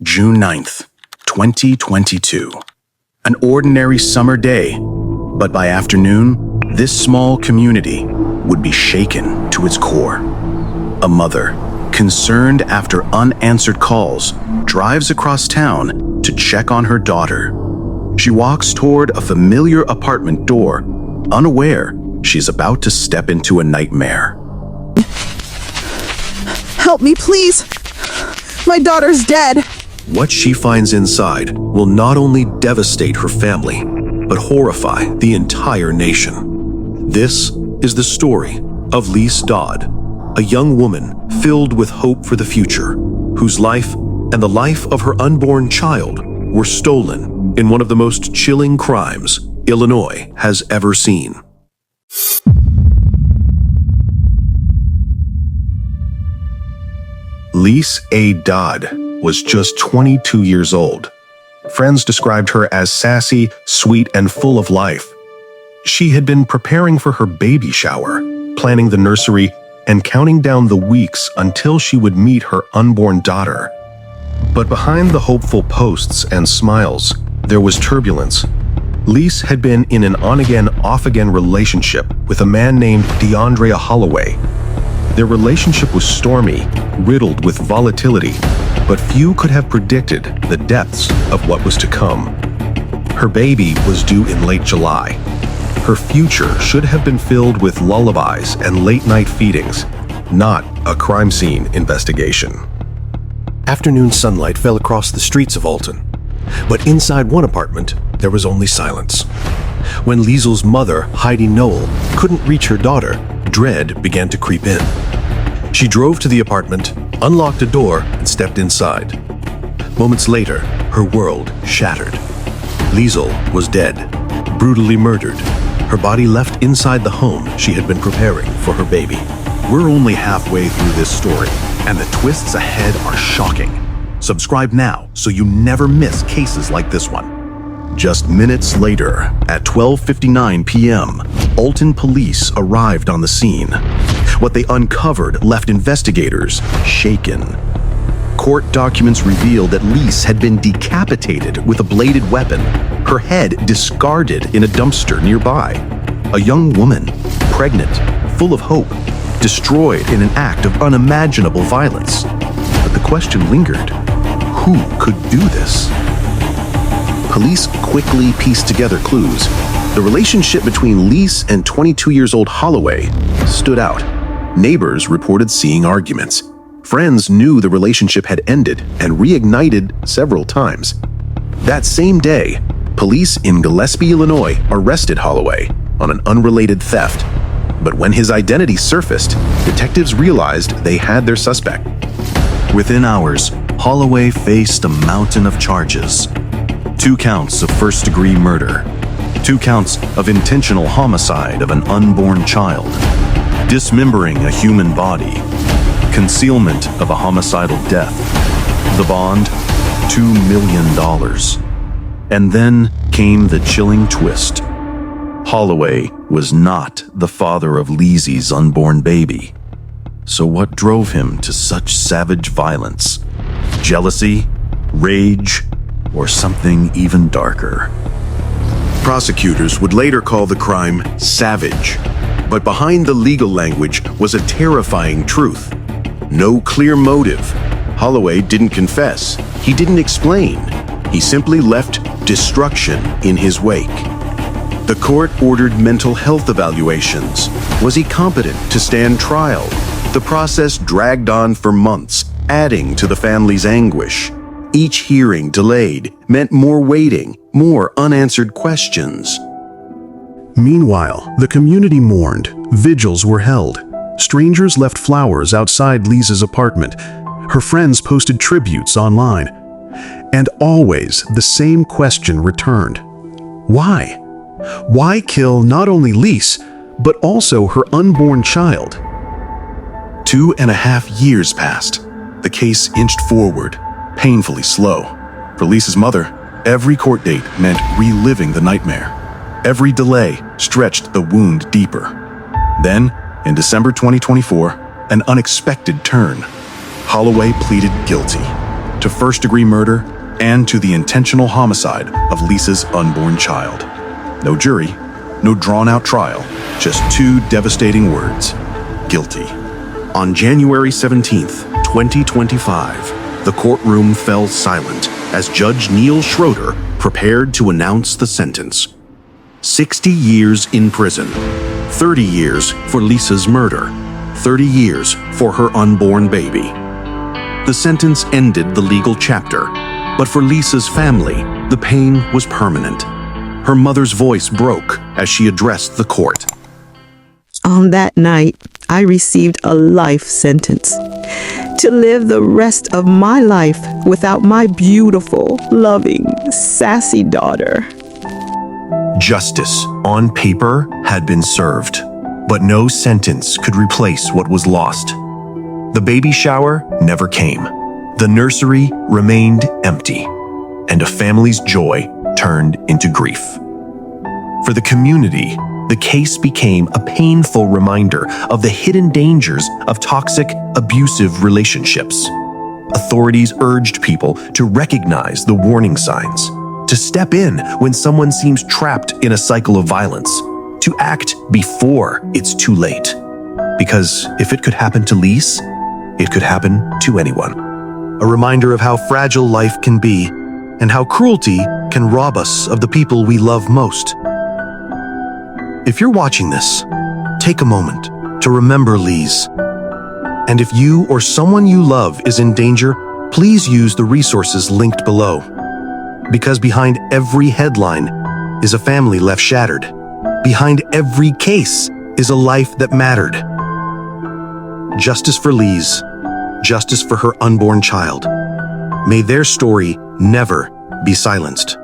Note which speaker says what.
Speaker 1: June 9th, 2022. An ordinary summer day, but by afternoon, this small community would be shaken to its core. A mother, concerned after unanswered calls, drives across town to check on her daughter. She walks toward a familiar apartment door, unaware she's about to step into a nightmare.
Speaker 2: Help me, please. My daughter's dead.
Speaker 3: What she finds inside will not only devastate her family, but horrify the entire nation. This is the story of Liese Dodd, a young woman filled with hope for the future, whose life and the life of her unborn child were stolen in one of the most chilling crimes Illinois has ever seen.
Speaker 1: Liese A. Dodd was just 22 years old. Friends described her as sassy, sweet, and full of life. She had been preparing for her baby shower, planning the nursery, and counting down the weeks until she would meet her unborn daughter. But behind the hopeful posts and smiles, there was turbulence. Liese had been in an on-again, off-again relationship with a man named Deundrea Holloway. Their relationship was stormy, riddled with volatility, but few could have predicted the depths of what was to come. Her baby was due in late July. Her future should have been filled with lullabies and late-night feedings, not a crime scene investigation.
Speaker 3: Afternoon sunlight fell across the streets of Alton, but inside one apartment, there was only silence. When Liesel's mother, Heidi Knoll, couldn't reach her daughter, dread began to creep in. She drove to the apartment, unlocked a door, and stepped inside. Moments later, her world shattered. Liesel was dead, brutally murdered, her body left inside the home she had been preparing for her baby.
Speaker 1: We're only halfway through this story, and the twists ahead are shocking. Subscribe now so you never miss cases like this one. Just minutes later, at 12:59 p.m., Alton police arrived on the scene. What they uncovered left investigators shaken. Court documents revealed that Liese had been decapitated with a bladed weapon, her head discarded in a dumpster nearby. A young woman, pregnant, full of hope, destroyed in an act of unimaginable violence. But the question lingered: who could do this? Police quickly pieced together clues. The relationship between Liese and 22-year-old Holloway stood out. Neighbors reported seeing arguments. Friends knew the relationship had ended and reignited several times. That same day, police in Gillespie, Illinois, arrested Holloway on an unrelated theft. But when his identity surfaced, detectives realized they had their suspect. Within hours, Holloway faced a mountain of charges. 2 counts of first-degree murder, 2 counts of intentional homicide of an unborn child, dismembering a human body, concealment of a homicidal death. The bond, $2 million. And then came the chilling twist. Holloway was not the father of Liese's unborn baby. So what drove him to such savage violence? Jealousy, rage, or something even darker? Prosecutors would later call the crime savage, but behind the legal language was a terrifying truth. No clear motive. Holloway didn't confess. He didn't explain. He simply left destruction in his wake. The court ordered mental health evaluations. Was he competent to stand trial? The process dragged on for months, adding to the family's anguish. Each hearing delayed meant more waiting, more unanswered questions. Meanwhile, the community mourned. Vigils were held. Strangers left flowers outside Liese's apartment. Her friends posted tributes online. And always the same question returned. Why? Why kill not only Liese, but also her unborn child? 2.5 years passed. The case inched forward, painfully slow. For Liese's mother, every court date meant reliving the nightmare. Every delay stretched the wound deeper. Then, in December 2024, an unexpected turn. Holloway pleaded guilty. to first-degree murder, and to the intentional homicide of Lisa's unborn child. No jury, no drawn-out trial, just two devastating words: guilty. On January 17th, 2025, the courtroom fell silent as Judge Neil Schroeder prepared to announce the sentence. 60 years in prison, 30 years for Lisa's murder, 30 years for her unborn baby. The sentence ended the legal chapter, but for Lisa's family, the pain was permanent. Her mother's voice broke as she addressed the court.
Speaker 2: On that night, I received a life sentence to live the rest of my life without my beautiful, loving, sassy daughter.
Speaker 3: Justice, on paper, had been served, but no sentence could replace what was lost. The baby shower never came. The nursery remained empty, and a family's joy turned into grief. For the community, the case became a painful reminder of the hidden dangers of toxic, abusive relationships. Authorities urged people to recognize the warning signs, to step in when someone seems trapped in a cycle of violence, to act before it's too late. Because if it could happen to Liese, it could happen to anyone. A reminder of how fragile life can be and how cruelty can rob us of the people we love most. If you're watching this, take a moment to remember Liese. And if you or someone you love is in danger, please use the resources linked below. Because behind every headline is a family left shattered. Behind every case is a life that mattered. Justice for Liese, justice for her unborn child. May their story never be silenced.